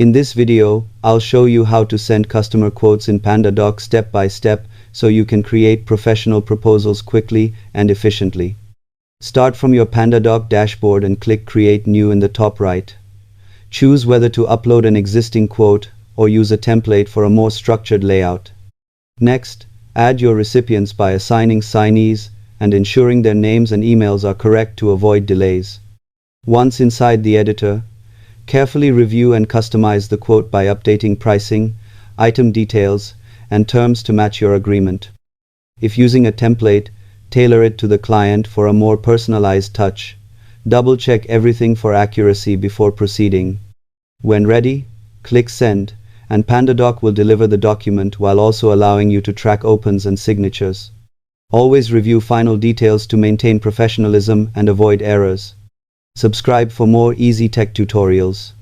In this video, I'll show you how to send customer quotes in PandaDoc step by step so you can create professional proposals quickly and efficiently. Start from your PandaDoc dashboard and click Create New in the top right. Choose whether to upload an existing quote or use a template for a more structured layout. Next, add your recipients by assigning signees and ensuring their names and emails are correct to avoid delays. Once inside the editor, carefully review and customize the quote by updating pricing, item details, and terms to match your agreement. If using a template, tailor it to the client for a more personalized touch. Double-check everything for accuracy before proceeding. When ready, click Send, and PandaDoc will deliver the document while also allowing you to track opens and signatures. Always review final details to maintain professionalism and avoid errors. Subscribe for more easy tech tutorials.